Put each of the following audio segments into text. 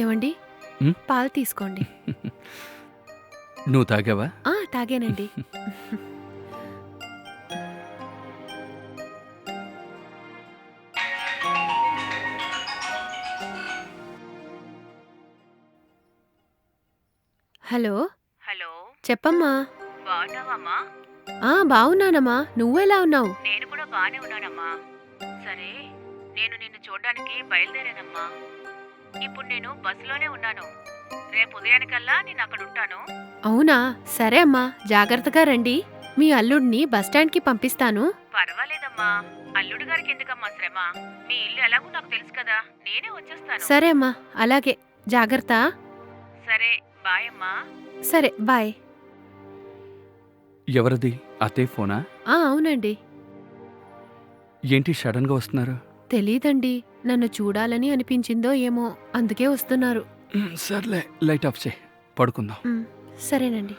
ఏవండి ఉమ్, పాలు తీసుకోండి. నువ్వు తాగావా? తాగానండి. హలో హలో, చెప్పమ్మా. బాగున్నావమ్మా? బావున్నానమ్మా, నువ్వెలా ఉన్నావు? నేను కూడా బానే ఉన్నానమ్మా. సరే, నేను నిన్ను చూడ్డానికి బయలుదేరానమ్మా. ఇప్పుడు నేను బస్సులోనే ఉన్నాను. రేపు ఉదయానికల్లా నేను అక్కడ ఉంటాను. అవునా, సరే అమ్మా, జాగ్రత్తగా రండి. మీ అల్లుడిని బస్టాండ్కి పంపిస్తాను. పర్వాలేదమ్మా, అల్లుడు గారికి ఎందుకమ్మా శ్రమ? మీ ఇల్లు ఎలాగో నాకు తెలుసు కదా, నేనే వచ్చేస్తాను. సరే అమ్మా, అలాగే, జాగ్రత్త. సరే, బాయ్ అమ్మా. సరే, బాయ్. ఎవరిది? అత్తయ్య ఫోనా? అవునండి. ఏంటి సడన్గా వస్తున్నారు? తెలీదండి, నన్ను చూడాలని అనిపించిందో ఏమో, అందుకే వస్తున్నారు. సర్లే, లైట్ ఆఫ్ చేయి, పడుకుందాం. సరేనండి.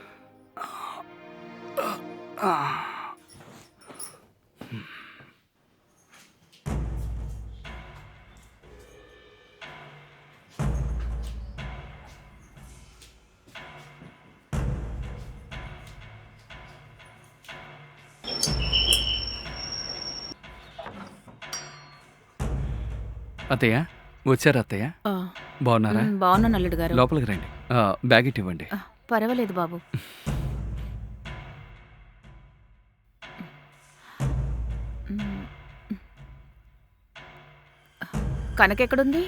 అత్తయ్య వచ్చారా? అత్తయ్య బాగున్నారా? బాగున్నాను అల్లుడు గారు. లోపలికి రండి. బ్యాగ్ ఇటు ఇవ్వండి. పర్వాలేదు బాబు. కనకెక్కడుంది?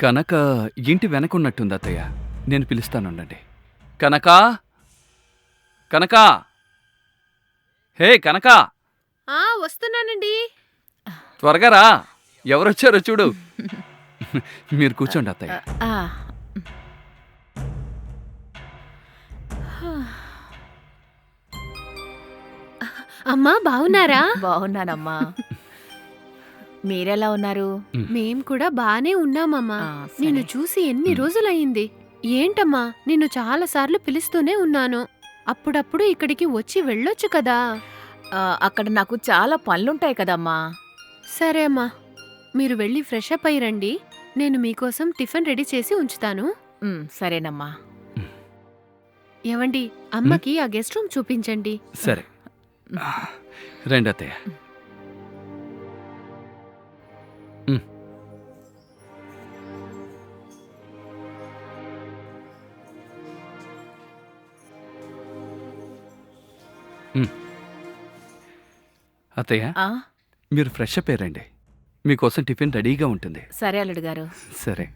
కనక ఇంటి వెనకున్నట్టుంది అత్తయ్య. నేను పిలుస్తానుండండి. కనకా, కనకా, హే కనకా, వస్తున్నానండి. త్వరగా రా, ఎవరొచ్చారో చూడు. మీరు కూర్చోండి అత్తయ్య. అమ్మా, బావున్నారా? బాగున్నానమ్మా. మీరెలా ఉన్నారు? మేం కూడా బానే ఉన్నామమ్మా. సరే. నిన్ను చూసి ఎన్ని రోజులయ్యింది. ఏంటమ్మా, నిన్ను చాలాసార్లు పిలుస్తూనే ఉన్నాను. అప్పుడప్పుడు ఇక్కడికి వచ్చి వెళ్ళొచ్చు కదా. అక్కడ నాకు చాలా పనులుంటాయి కదమ్మా. సరే అమ్మా, మీరు వెళ్ళి ఫ్రెష్ అప్ అయి రండి. నేను మీకోసం టిఫిన్ రెడీ చేసి ఉంచుతాను. సరేనమ్మా. ఏవండి, అమ్మకి ఆ గెస్ట్ రూమ్ చూపించండి. సరే, రండి అత్తయ్య. అత్తయ్య, మీరు ఫ్రెష్ అప్ అయ్యారండి. మీకోసం టిఫిన్ రెడీగా ఉంటుంది. సరే అల్లుడు గారు. సరే.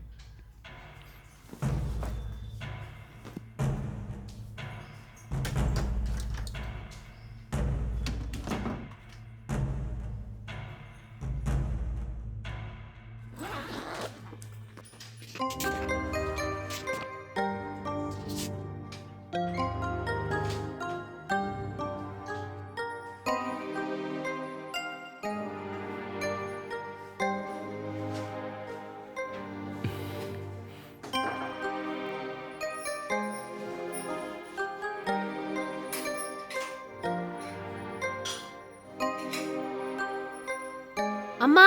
అమ్మా,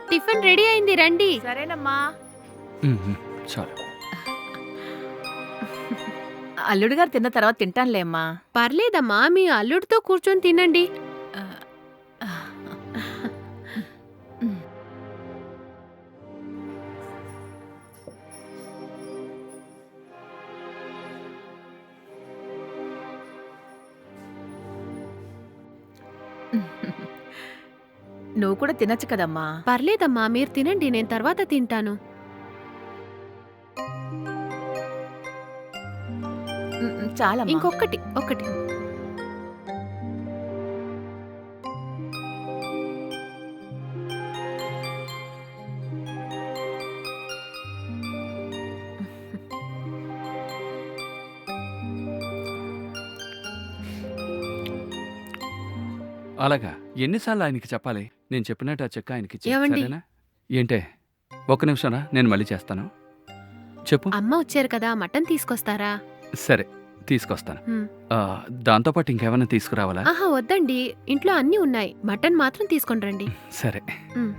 టిఫిన్ రెడీ అయింది, రండి. సరేనమ్మా. చాలు. అల్లుడు గారు తిన్న తర్వాత తింటానులే అమ్మా. పర్లేదమ్మా, మీ అల్లుడితో కూర్చొని తినండి. నువ్వు కూడా తినచ్చు కదమ్మా. పర్లేదమ్మా, మీరు తినండి, నేను తర్వాత తింటాను. చాలా ఇంకొకటి ఒకటి. అలాగా ఎన్నిసార్లు ఆయనకి చెప్పాలి? నేను చెప్పినట్టు ఆ చెక్క ఆయనకి ఇచ్చేయ్, ఏవండి? సరేనా? ఏంటే, ఒక్క నిమిషం రా, నేను మళ్ళీ చేస్తాను. చెప్పు. అమ్మ వచ్చారు కదా, మటన్ తీసుకొస్తారా? సరే, తీసుకొస్తాను. హ్మ్. దాంతోపాటు ఇంకేమైనా తీసుకురావాలా? వద్దండి, ఇంట్లో అన్నీ ఉన్నాయి. మటన్ మాత్రం తీసుకొని రండి. సరే. హ్మ్.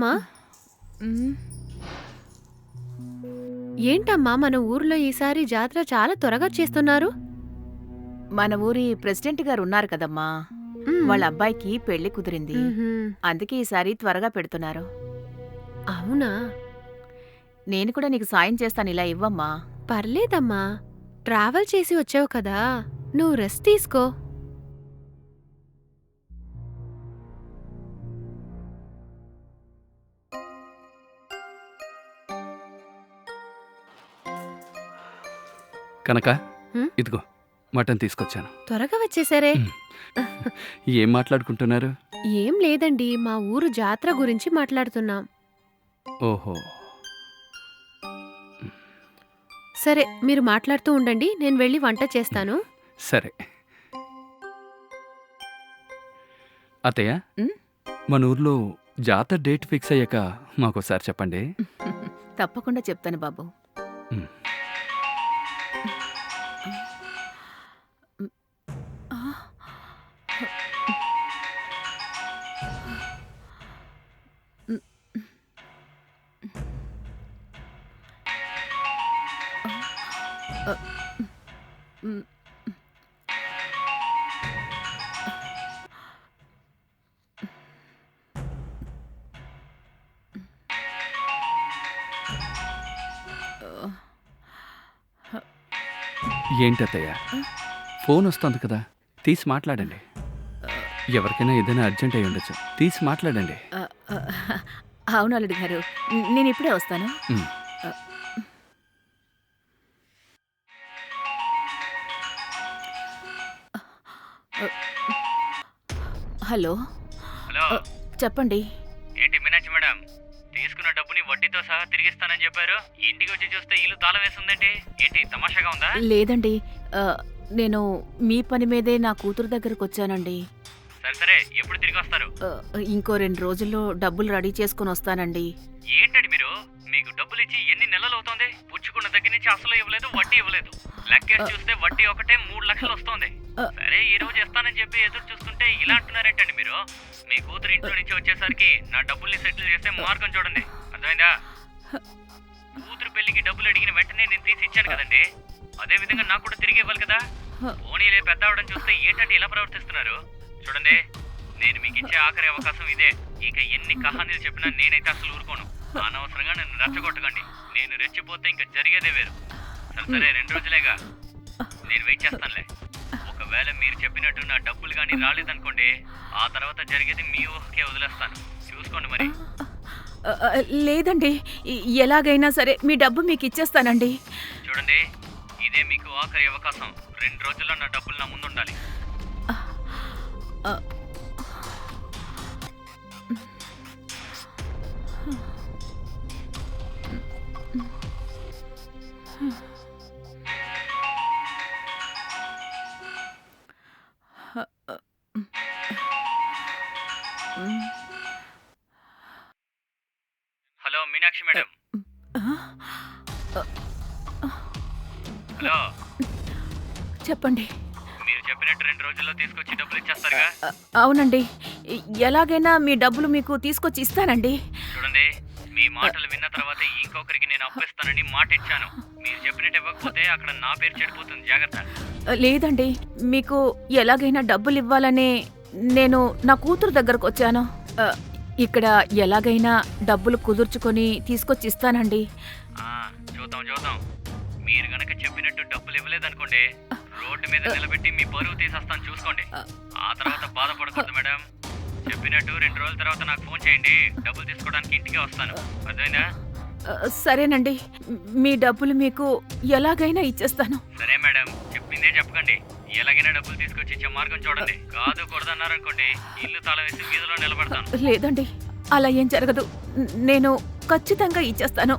ఏంటమ్మా ఏంటమ్మా మన ఊర్లో ఈసారి జాతర చాలా త్వరగా చేస్తున్నారు. మన ఊరి ప్రెసిడెంట్ గారు ఉన్నారు కదమ్మా, మ్మ్. వాళ్ళ అబ్బాయికి పెళ్లి కుదిరింది. మ్మ్హ్మ్. అందుకే ఈసారి త్వరగా పెడుతున్నారు. అవునా? నేను కూడా నీకు సాయం చేస్తాను, ఇలా ఇవ్వమ్మా. పర్లేదమ్మా, ట్రావెల్ చేసి వచ్చావు కదా, నువ్వు రెస్ట్ తీసుకో. కనక హ్మ్? ఇదిగో మటన్ తీసుకొచ్చాను. త్వరగా వచ్చేసారే. మ్. ఏం మాట్లాడుకుంటున్నారు? ఏం లేదండి, మా ఊరు జాతర గురించి మాట్లాడుతున్నాం. ఓహో, సరే, మీరు మాట్లాడుతూ ఉండండి, నేను వెళ్ళి వంట చేస్తాను. సరే. అత్తయ్య, మ్? మన ఊర్లో జాతర డేట్ ఫిక్స్ అయ్యాక మాకోసారి చెప్పండి. తప్పకుండా చెప్తాను బాబు. మ్. ఏంటి అత్తయ్య, ఫోన్ వస్తుంది కదా, తీసి మాట్లాడండి. ఎవరికైనా ఏదైనా అర్జెంట్ అయి ఉండొచ్చు, తీసి మాట్లాడండి. అవును అల్లుడు గారు, నేను ఇప్పుడే వస్తాను. మ్. హలో, హలో, చెప్పండి. ఏంటి మీనాక్షి మేడం, తీసుకున్న డబ్బుని వడ్డీతో సహా తిరిగిస్తానని చెప్పారు. ఇంటికి వచ్చి చూస్తే ఇల్లు తాళం వేస్తుందండి. ఏంటి తమాషాగా ఉందా? లేదండి, నేను మీ పని మీదే నా కూతురు దగ్గరకు వచ్చానండి. సరే సరే, ఎప్పుడు తిరిగి వస్తారు? ఇంకో 2 రోజుల్లో డబ్బులు రెడీ చేసుకుని వస్తానండి. ఏంటండి మీరు, మీకు డబ్బులు ఇచ్చి ఎన్ని నెలలు అవుతోంది? పుచ్చుకున్న దగ్గర నుంచి అసలు ఇవ్వలేదు, వడ్డీ ఇవ్వలేదు. లెక్కేసి చూస్తే వడ్డీ ఒకటే 3 లక్షలు వస్తోంది. సరే, ఈ రోజు ఇస్తానని చెప్పి ఎదురు చూస్తుంటే ఇలా అంటున్నారేంటండి మీరు? మీ కూతురు ఇంట్లో నుంచి వచ్చేసరికి నా డబ్బుల్ని సెటిల్ చేస్తే మార్గం చూడండి, అర్థమైందా? కూతురు పెళ్లికి డబ్బులు అడిగిన వెంటనే నేను తీసి ఇచ్చాను కదండి, అదే విధంగా నాకు కూడా తిరిగి ఇవ్వాలి కదా. పోనీలే, పెద్ద అవడం చూస్తే ఏంటంటే ఇలా ప్రవర్తిస్తున్నారు? చూడండి, నేను మీకు ఇచ్చే ఆఖరి అవకాశం ఇదే. ఇక ఎన్ని కహానీలు చెప్పినా నేనైతే అసలు ఊరుకోను. అనవసరంగా నన్ను రెచ్చగొట్టకండి. నేను రెచ్చిపోతే ఇంకా జరిగేదే వేరు. సరే సరే, 2 రోజులేగా, నేను వెయిట్ చేస్తానులే. ఒకవేళ మీరు చెప్పినట్టు నా డబ్బులు కానీ రాలేదనుకోండి, ఆ తర్వాత జరిగేది మీ ఊహకే వదిలేస్తాను. చూసుకోండి మరి. లేదండి, ఎలాగైనా సరే మీ డబ్బు మీకు ఇచ్చేస్తానండి. చూడండి, ఇదే మీకు ఆఖరి అవకాశం. 2 రోజుల్లో నా డబ్బులు నా ముందు ఉండాలి. Hello Meenakshi madam. హలో, చెప్పండి. మీరు చెప్పినట్టు 2 రోజుల్లో తీసుకొచ్చి డబ్బులు ఇచ్చేస్తారుగా? అవునండి, ఎలాగైనా మీ డబ్బులు మీకు తీసుకొచ్చి ఇస్తానండి. చూడండి, మీ మాటలు విన్న తర్వాత ఇంకొకరికి నేను అప్పిస్తానని మాట ఇచ్చాను. మీరు చెప్పినట్టు ఇవ్వకపోతే అక్కడ నా పేరు చెడిపోతుంది, జాగ్రత్త. లేదండి, మీకు ఎలాగైనా డబ్బులు ఇవ్వాలనే నేను నా కూతురు దగ్గరకు వచ్చాను. ఇక్కడ ఎలాగైనా డబ్బులు కుదుర్చుకొని తీసుకొచ్చి ఇస్తానండి. చూద్దాం చూద్దాం. మీరు గనక చెప్పినట్టు డబ్బులు ఇవ్వలేదనుకోండి, రోడ్డు మీద నిలబెట్టి మీ పరువు తీసేస్తాను, చూసుకోండి. ఆ తర్వాత బాధపడకూడదు మేడం. చెప్పినట్టు 2 రోజుల తర్వాత నాకు ఫోన్ చేయండి, డబ్బులు తీసుకోవడానికి ఇంటికే వస్తాను, అర్థమైందా? సరేనండి, మీ డబ్బులు మీకు ఎలాగైనా ఇచ్చేస్తాను. సరే మేడం, చెప్పిందే చెప్పకండి. ఎలాగైనా డబ్బులు తీసుకొచ్చి ఇచ్చే మార్గం చూడండి. కాదు కూడదన్నారనుకోండి, ఇల్లు తాళం వేసి వీధిలో నిలబడతాను. లేదండి, అలా ఏం జరగదు. నేను ఖచ్చితంగా ఇచ్చేస్తాను.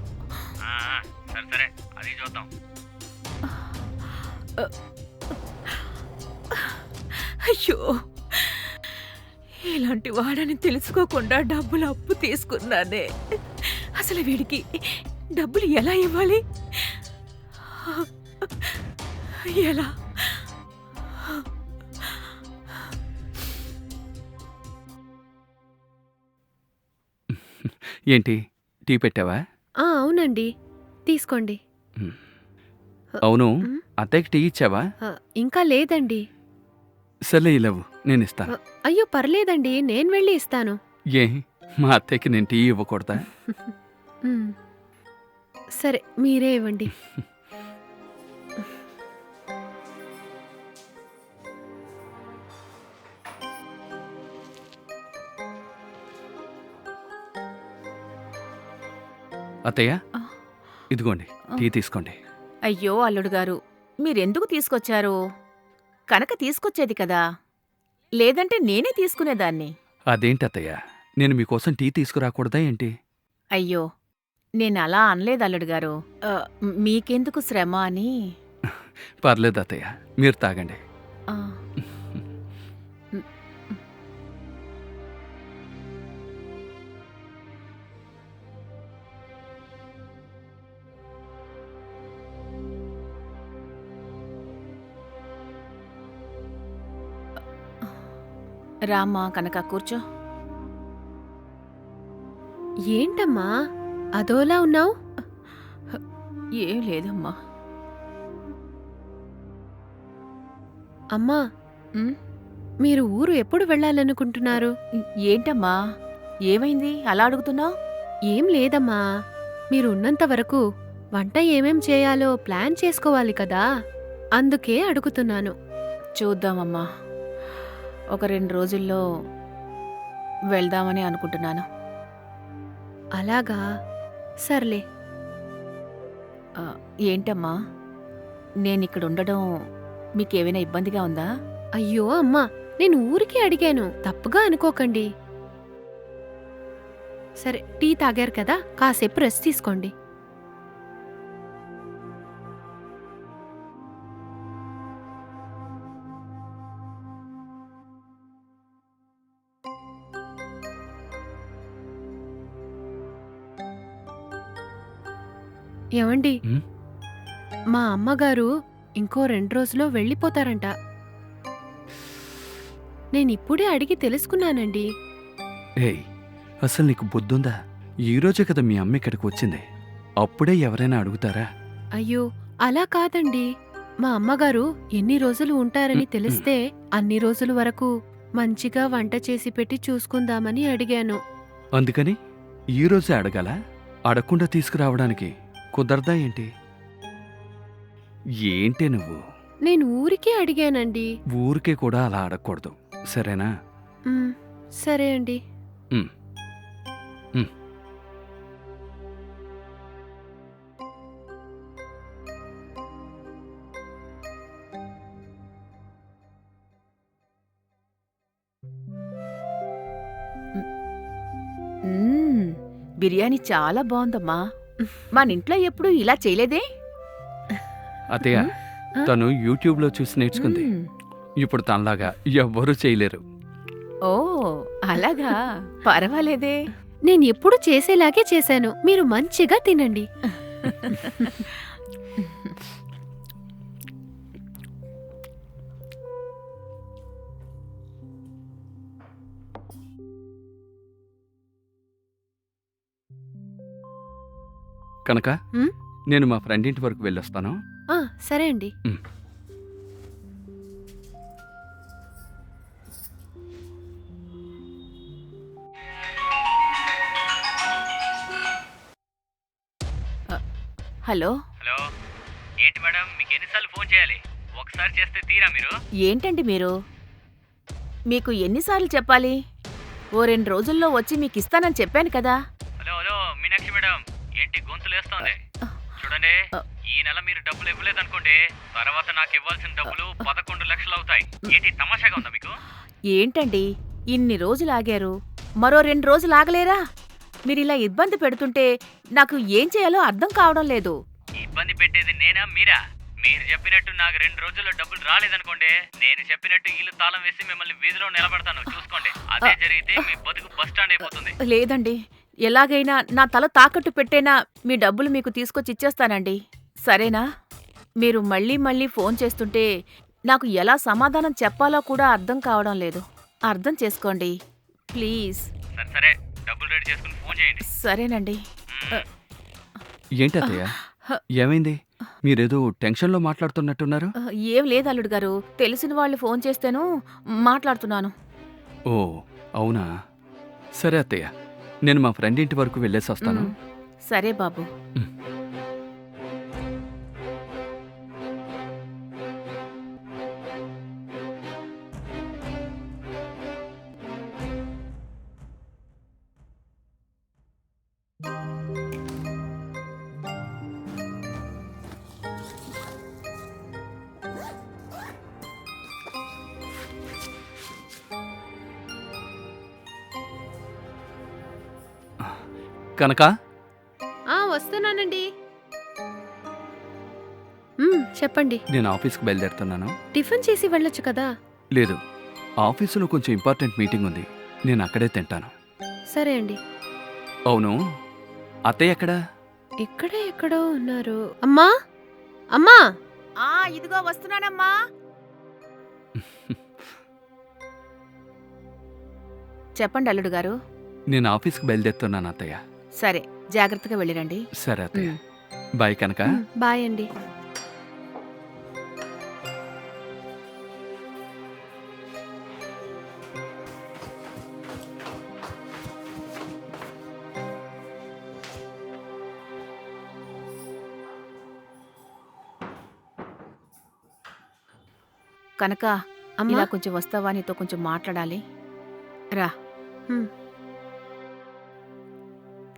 సరే సరే, అది చూద్దాం. అయ్యో, ఇలాంటి వాడని తెలుసుకోకుండా డబ్బులు అప్పు తీసుకున్నానే. అసలు వీడికి డబ్బులు ఎలా ఇవ్వాలి? ఎలా? ఏంటి టీ పెట్టావా? అవునండి. తీసుకోండి. అవును, మ్, అత్తయ్యకి టీ ఇచ్చావా? ఇంకా లేదండి. సర్లే ఇలావు, నేను ఇస్తాను. అయ్యో పర్లేదండి, నేను వెళ్ళి ఇస్తాను. ఏ, మా అత్తయ్యకి నేను టీ ఇవ్వకూడదా? మ్, సరే మీరే ఇవ్వండి. అత్తయ్య, ఆ. ఇదిగోండి టీ తీసుకోండి. అయ్యో అల్లుడు గారు, మీరెందుకు తీసుకొచ్చారు? కనక తీసుకొచ్చేది కదా, లేదంటే నేనే తీసుకునేదాన్ని. అదేంటి అత్తయ్య, నేను మీకోసం టీ తీసుకురాకూడదా ఏంటి? అయ్యో, నేనలా అనలేదు అల్లుడు గారు. మీకెందుకు శ్రమ అని. పర్లేదు అత్తయ్య, మీరు తాగండి. ఆ, రామ్మా కనక కూర్చో. ఏంటమ్మా అదోలా ఉన్నావు? ఏం లేదమ్మా. అమ్మా, ఉమ్, మీరు ఊరు ఎప్పుడు వెళ్ళాలనుకుంటున్నారు? ఏంటమ్మా, ఏమైంది అలా అడుగుతున్నావు? ఏం లేదమ్మా, మీరు ఉన్నంత వరకు వంట ఏమేం చేయాలో ప్లాన్ చేసుకోవాలి కదా, అందుకే అడుగుతున్నాను. చూద్దామమ్మా, ఒక 2 రోజుల్లో వెళ్దామని అనుకుంటున్నాను. అలాగా, సర్లే. ఏంటమ్మా, నేనిక్కడుండడం మీకేమైనా ఇబ్బందిగా ఉందా? అయ్యో అమ్మా, నేను ఊరికే అడిగాను, తప్పుగా అనుకోకండి. సరే, టీ తాగారు కదా, కాసేపు రెస్ట్ తీసుకోండి. ఏమండి, ఉమ్, మా అమ్మగారు ఇంకో 2 రోజుల్లో వెళ్ళిపోతారంట. నేనిప్పుడే అడిగి తెలుసుకున్నానండి. ఏయ్, అసలు నీకు బుద్ధుందా? ఈరోజే కదా మీ అమ్మ ఇక్కడికి వచ్చింది, అప్పుడే ఎవరైనా అడుగుతారా? అయ్యో, అలా కాదండి. మా అమ్మగారు ఎన్ని రోజులు ఉంటారని తెలిస్తే అన్ని రోజుల వరకు మంచిగా వంట చేసి పెట్టి చూసుకుందామని అడిగాను. అందుకని ఈరోజే అడగాల? అడగకుండా తీసుకురావడానికి కుదరదా ఏంటి? ఏంటి నువ్వు? నేను ఊరికే అడిగానండి. ఊరికే కూడా అలా అడగకూడదు, సరేనా? మ్, సరే అండి. ఉమ్, ఉమ్. మ్మ్, బిర్యానీ చాలా బాగుందమ్మా. మన ఇంట్లో ఎప్పుడూ ఇలా చేయలేదే. అత్తయ్య, తను యూట్యూబ్లో చూసి నేర్చుకుంది. మ్మ్. ఇప్పుడు తనలాగా ఎవ్వరూ చేయలేరు. ఓ అలాగా, పర్వాలేదే. నేను ఎప్పుడు చేసేలాగే చేశాను, మీరు మంచిగా తినండి. కనుక ఉమ్, నేను మా ఫ్రెండ్ ఇంటి వరకు వెళ్ళొస్తాను. సరే అండి. ఉమ్. హలో, హలో, ఏంటి మేడం, మీకు ఎన్నిసార్లు ఫోన్ చేయాలి? ఒకసారి చేస్తే తీరా మీరు? ఏంటండి మీరు? మీకు ఎన్నిసార్లు చెప్పాలి? ఓ 2 రోజుల్లో వచ్చి మీకు ఇస్తానని చెప్పాను కదా. హలో హలో, మీనాక్షి మేడం, ఏంటి గొంతులేస్తోంది? చూడండి, ఈ నెల మీరు డబ్బులు ఇవ్వలేదనుకోండి, తర్వాత నాకు ఇవ్వాల్సిన డబ్బులు 11 లక్షలు అవుతాయి. ఏంటి తమాషాగా ఉందా మీకు? ఏంటండి ఇన్ని రోజులు ఆగారు, మరో 2 రోజులు ఆగలేరా? మీరిలా ఇబ్బంది పెడుతుంటే నాకు ఏం చేయాలో అర్థం కావడం లేదు. ఇబ్బంది పెట్టేది నేనా మీరా? మీరు చెప్పినట్టు నాకు 2 రోజుల్లో డబ్బులు రాలేదనుకోండి, నేను చెప్పినట్టు ఇల్లు తాళం వేసి మిమ్మల్ని వీధిలో నిలబడతాను, చూసుకోండి. అదే జరిగితే మీ బతుకు బస్ స్టాండ్ అయిపోతుంది. లేదండి, ఎలాగైనా నా తల తాకట్టు పెట్టేనా మీ డబ్బులు మీకు తీసుకొచ్చి ఇచ్చేస్తానండి, సరేనా? మీరు మళ్ళీ మళ్ళీ ఫోన్ చేస్తుంటే నాకు ఎలా సమాధానం చెప్పాలో కూడా అర్థం కావడం లేదు. అర్థం చేసుకోండి ప్లీజ్. సరే సరే, డబ్బులు రెడీ చేసుకుని ఫోన్ చేయండి. సరేనండి. ఏంటి అత్తయ్య? ఏమైంది? మీరేదో టెన్షన్లో మాట్లాడుతున్నట్టున్నారు. ఏం లేదు అల్లుడు గారు, తెలిసిన వాళ్ళు ఫోన్ చేస్తేను మాట్లాడుతున్నాను. ఓ అవునా? సరే అత్తయ్య, నేను మా ఫ్రెండ్ ఇంటి వరకు వెళ్ళేసి వస్తాను. సరే బాబు. కనక, వస్తున్నానండి. చెప్పండి. నేను ఆఫీస్కి బయలుదేరుతున్నాను. టిఫిన్ చేసి వెళ్ళొచ్చు కదా. లేదు, ఆఫీసులో కొంచెం ఇంపార్టెంట్ మీటింగ్ ఉంది, నేను అక్కడే తింటాను. సరే అండి. అవును, అత్తయ్య ఎక్కడా? ఇక్కడే ఎక్కడో ఉన్నారు. అమ్మా, అమ్మా! ఇదిగో వస్తున్నానమ్మా. చెప్పండి అల్లుడు గారు. నేను ఆఫీస్కి బయలుదేరుతున్నాను అత్తయ్య. సరే, జాగ్రత్తగా వెళ్ళిరండి. సరే అత్తయ్య. బాయ్ కనక. బాయ్ అండి. కనక, అమ్మా, ఇలా కొంచెం వస్తావా? నీతో కొంచెం మాట్లాడాలి. రా.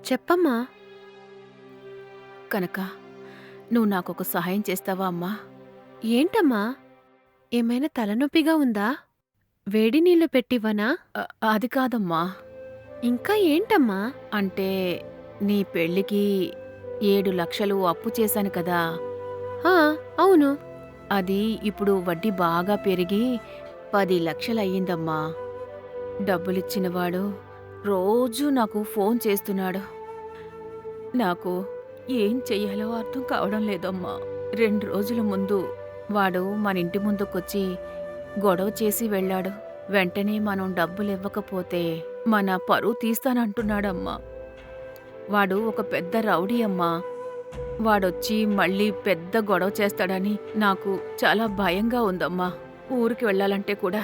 చెప్పమ్మా. కనక, నువ్వు నాకొక సహాయం చేస్తావా అమ్మా? ఏంటమ్మా, ఏమైనా తలనొప్పిగా ఉందా? వేడి నీళ్లు పెట్టివ్వనా? అది కాదమ్మా. ఇంకా ఏంటమ్మా? అంటే నీ పెళ్ళికి 7 లక్షలు అప్పు చేశాను కదా, అవును. అది ఇప్పుడు వడ్డీ బాగా పెరిగి 10 లక్షలయ్యిందమ్మా. డబ్బులిచ్చినవాడు రోజూ నాకు ఫోన్ చేస్తున్నాడు. నాకు ఏం చెయ్యాలో అర్థం కావడం లేదమ్మా. 2 రోజుల ముందు వాడు మన ఇంటి ముందుకొచ్చి గొడవ చేసి వెళ్ళాడు. వెంటనే మనం డబ్బులివ్వకపోతే మన పరువు తీస్తానంటున్నాడమ్మా. వాడు ఒక పెద్ద రౌడీ అమ్మా. వాడొచ్చి మళ్ళీ పెద్ద గొడవ చేస్తాడని నాకు చాలా భయంగా ఉందమ్మా. ఊరికి వెళ్ళాలంటే కూడా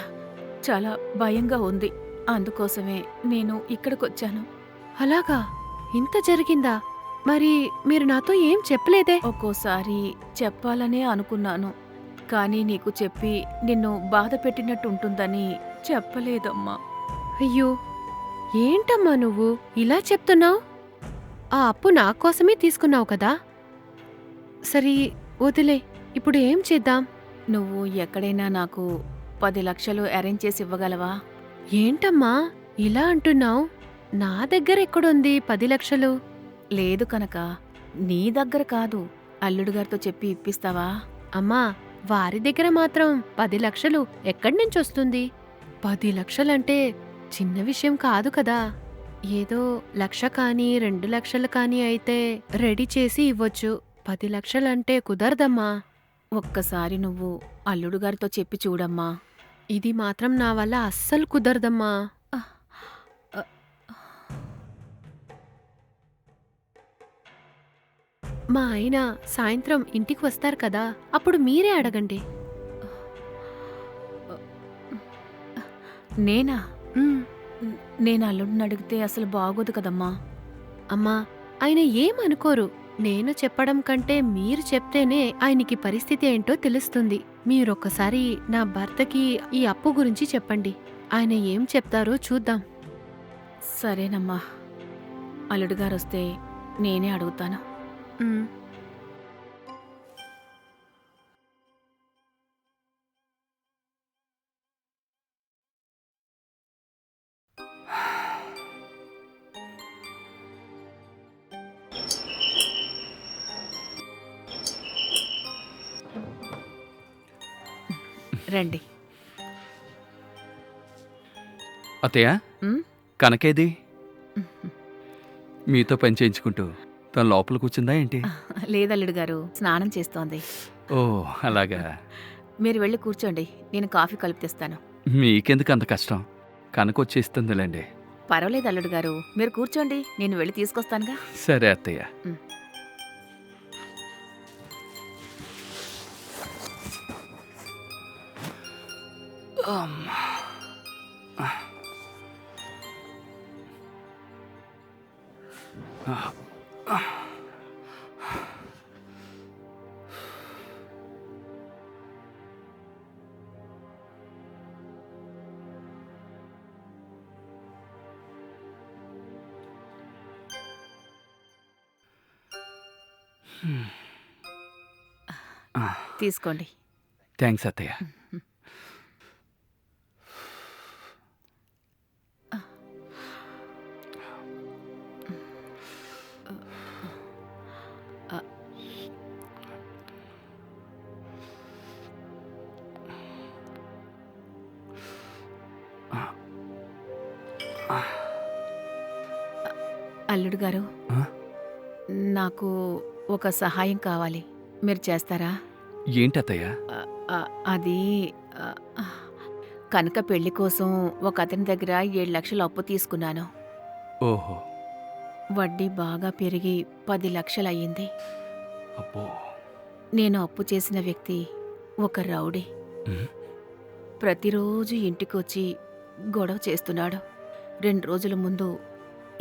చాలా భయంగా ఉంది. అందుకోసమే నేను ఇక్కడికొచ్చాను. అలాగా? ఇంత జరిగిందా? మరి మీరు నాతో ఏం చెప్పలేదే? ఒక్కోసారి చెప్పాలనే అనుకున్నాను, కానీ నీకు చెప్పి నిన్ను బాధ పెట్టినట్టుంటుందని చెప్పలేదమ్మా. అయ్యో, ఏంటమ్మా నువ్వు ఇలా చెప్తున్నావు? ఆ అప్పు నా కోసమే తీసుకున్నావు కదా. సరే వదిలే, ఇప్పుడు ఏం చేద్దాం? నువ్వు ఎక్కడైనా నాకు 10 లక్షలు అరేంజ్ చేసి ఇవ్వగలవా? ఏంటమ్మా ఇలా అంటున్నావు? నా దగ్గర ఎక్కడుంది 10 లక్షలు? లేదు కనుక, నీ దగ్గర కాదు, అల్లుడు గారితో చెప్పి ఇప్పిస్తావా? అమ్మా, వారి దగ్గర మాత్రం 10 లక్షలు ఎక్కడి నుంచి వస్తుంది? 10 లక్షలంటే చిన్న విషయం కాదు కదా. ఏదో 1,00,000 కానీ 2 లక్షలు కానీ అయితే రెడీ చేసి ఇవ్వొచ్చు. 10 లక్షలంటే కుదరదమ్మా. ఒక్కసారి నువ్వు అల్లుడు గారితో చెప్పి చూడమ్మా. ఇది మాత్రం నా వల్ల అస్సలు కుదరదమ్మా. మా ఆయన సాయంత్రం ఇంటికి వస్తారు కదా, అప్పుడు మీరే అడగండి. నేనా? ఉమ్, నేను అల్లుడిని అడిగితే అసలు బాగోదు కదమ్మా. అమ్మా, ఆయన ఏమనుకోరు. నేను చెప్పడం కంటే మీరు చెప్తేనే ఆయనకి పరిస్థితి ఏంటో తెలుస్తుంది. మీరొక్కసారి నా భర్తకి ఈ అప్పు గురించి చెప్పండి. ఆయన ఏం చెప్తారో చూద్దాం. సరేనమ్మా, అల్లుడు గారు వస్తే నేనే అడుగుతాను. ఉమ్. రండి. అత్తయ్య, ఉమ్? కనకేది? మీతో పని చేయించుకుంటూ తను లోపల కూర్చుందా ఏంటి? లేదల్లుడు గారు, స్నానం చేస్తోంది. ఓ అలాగా. మీరు వెళ్ళి కూర్చోండి, నేను కాఫీ కలిపి తెస్తాను. మీకెందుకు అంత కష్టం? కనకొచ్చేస్తుందిలేండి. పర్వాలేదు అల్లుడు గారు, మీరు కూర్చోండి, నేను వెళ్ళి తీసుకొస్తానుగా. సరే అత్తయ్య. ఉమ్. అమ్మా. తీసుకోండి. థ్యాంక్స్ అత్తయ్య. అల్లుడు గారు, ఆ? నాకు ఒక సహాయం కావాలి, మీరు చేస్తారా? ఏంటి అత్తయ్య? అది ఆ, కనక పెళ్లి కోసం ఒక అతని దగ్గర 7 లక్షలు అప్పు తీసుకున్నాను. ఓహో. వడ్డీ బాగా పెరిగి 10 లక్షలు అయ్యింది. అబ్బో. నేను అప్పు చేసిన వ్యక్తి ఒక రౌడీ. ఉమ్. ప్రతిరోజు ఇంటికొచ్చి గొడవ చేస్తున్నాడు. 2 రోజుల ముందు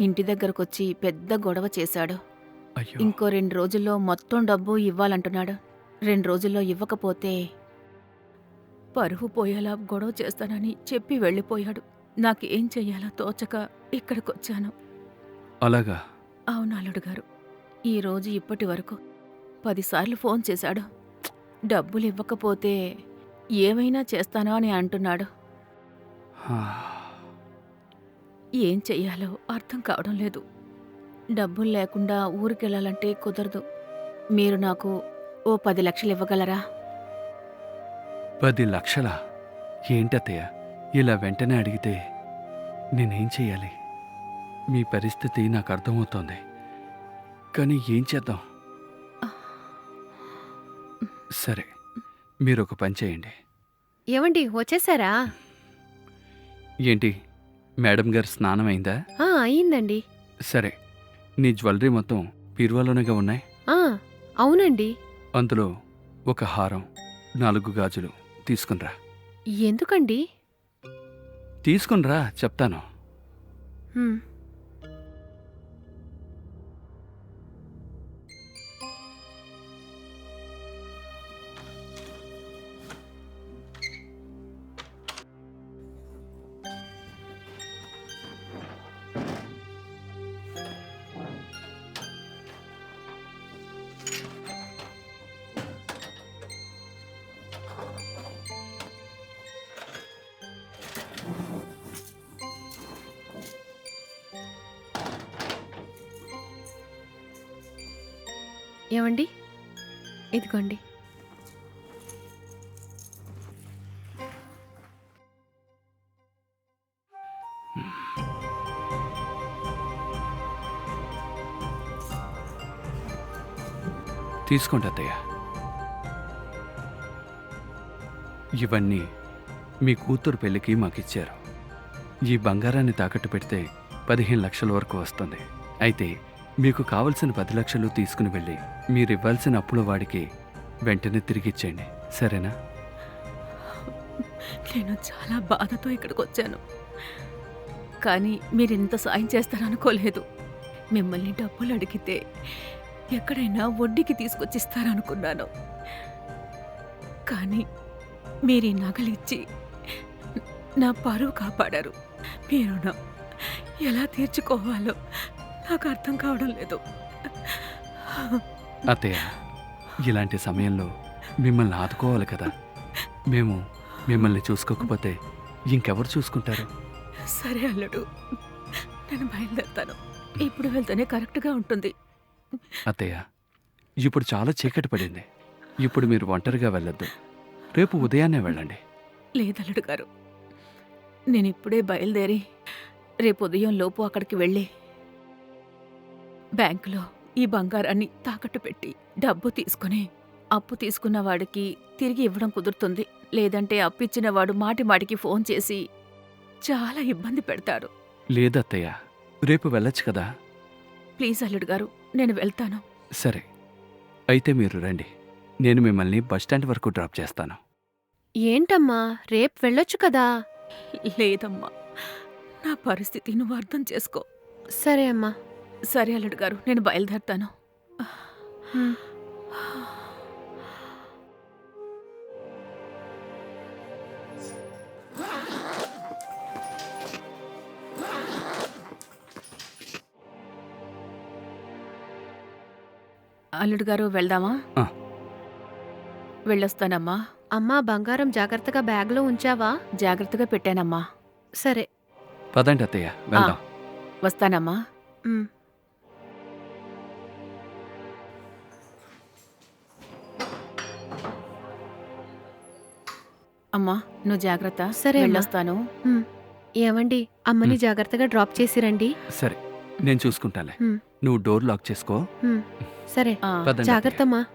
ఇంటి దగ్గరకొచ్చి పెద్ద గొడవ చేశాడు. అయ్యో. ఇంకో 2 రోజుల్లో మొత్తం డబ్బు ఇవ్వాలంటున్నాడు. 2 రోజుల్లో ఇవ్వకపోతే పరువు పోయేలా గొడవ చేస్తానని చెప్పి వెళ్ళిపోయాడు. నాకేం చెయ్యాలో తోచక ఇక్కడికొచ్చాను. అలాగా? అవును అల్లుడు గారు, ఈరోజు ఇప్పటి వరకు 10 సార్లు ఫోన్ చేశాడు. డబ్బులు ఇవ్వకపోతే ఏమైనా చేస్తానో అని అంటున్నాడు. హా. ఏం చెయ్యాలో అర్థం కావడం లేదు. డబ్బులు లేకుండా ఊరికెళ్ళాలంటే కుదరదు. మీరు నాకు ఓ 10 లక్షలు ఇవ్వగలరా? 10 లక్షలా? ఏంటత్తయ్య ఇలా వెంటనే అడిగితే నేనేం చెయ్యాలి? మీ పరిస్థితి నాకు అర్థమవుతోంది, కానీ ఏం చేద్దాం? సరే, మీరు ఒక పని చేయండి. ఏవండి వచ్చేసారా? ఏంటి, మేడం గారు స్నానం అయిందా? అయిందండి. సరే, నీ జ్యువెలరీ మొత్తం బీరువాలోనేగా ఉన్నాయి. అవునండి. అందులో ఒక హారం, 4 గాజులు తీసుకునిరా. ఎందుకండి? తీసుకునిరా, చెప్తాను. హ్మ్. ఏవండి, ఇదిగోండి. తీసుకోండి అత్తయ్య. ఇవన్నీ మీ కూతురు పెళ్లికి మాకిచ్చారు. ఈ బంగారాన్ని తాకట్టు పెడితే 15 లక్షల వరకు వస్తుంది. అయితే మీకు కావలసిన 10 లక్షలు తీసుకుని వెళ్ళి మీరివ్వాల్సిన అప్పుల వాడికి వెంటనే తిరిగిచ్చేయండి, సరేనా? నేను చాలా బాధతో ఇక్కడికొచ్చాను, కానీ మీరింత సాయం చేస్తారనుకోలేదు. మిమ్మల్ని డబ్బులు అడిగితే ఎక్కడైనా వడ్డీకి తీసుకొచ్చిస్తారనుకున్నాను. కానీ మీరీ నగలిచ్చి నా పరువు కాపాడారు. మీ రుణం ఎలా తీర్చుకోవాలో నాకు అర్థం కావడం లేదు. అత్తయ్య, ఇలాంటి సమయంలో మిమ్మల్ని ఆదుకోవాలి కదా. మేము మిమ్మల్ని చూసుకోకపోతే ఇంకెవరు చూసుకుంటారు? సరే అల్లుడు, నేను బయలుదేరుతాను. ఇప్పుడు వెళ్తేనే కరెక్ట్గా ఉంటుంది. అత్తయ్య, ఇప్పుడు చాలా చీకటి పడింది. ఇప్పుడు మీరు ఒంటరిగా వెళ్ళొద్దు. రేపు ఉదయాన్నే వెళ్ళండి. లేదల్లుడు గారు, నేనిప్పుడే బయలుదేరి రేపు ఉదయం లోపు అక్కడికి వెళ్ళి బ్యాంకులో ఈ బంగారాన్ని తాకట్టు పెట్టి డబ్బు తీసుకుని అప్పు తీసుకున్న వాడికి తిరిగి ఇవ్వడం కుదురుతుంది. లేదంటే అప్పిచ్చిన వాడు మాటి మాటికి ఫోన్ చేసి చాలా ఇబ్బంది పెడతాడు. లేదత్తయ్య, రేపు వెళ్ళొచ్చు కదా. ప్లీజ్ అల్లుడు గారు, నేను వెళ్తాను. సరే, అయితే మీరు రండి. నేను మిమ్మల్ని బస్టాండ్ వరకు డ్రాప్ చేస్తాను. ఏంటమ్మా, రేపు వెళ్ళొచ్చు కదా. లేదమ్మా, నా పరిస్థితి నువ్వు అర్థం చేసుకో. సరే అమ్మా. సరే అల్లుడు గారు, నేను బయలుదేరుతాను. హ్మ్. అల్లుడు గారు, వెళ్దామా? ఆ. వెళ్ళొస్తానమ్మా. అమ్మా, బంగారం జాగ్రత్తగా బ్యాగ్లో ఉంచావా? జాగ్రత్తగా పెట్టానమ్మా. సరే. పదండి అత్తయ్య, వెళ్దాం. వస్తానమ్మా. ఉమ్. అమ్మా, నువ్వు జాగ్రత్త. సరే అమ్మా. వెళ్ళొస్తాను. ఏమండి, అమ్మని జాగ్రత్తగా డ్రాప్ చేసిరండి. సరే, నేను చూసుకుంటాలే. హ్మ్. నువ్వు డోర్ లాక్ చేసుకో. సరే, పదండి జాగ్రత్తమ్మా.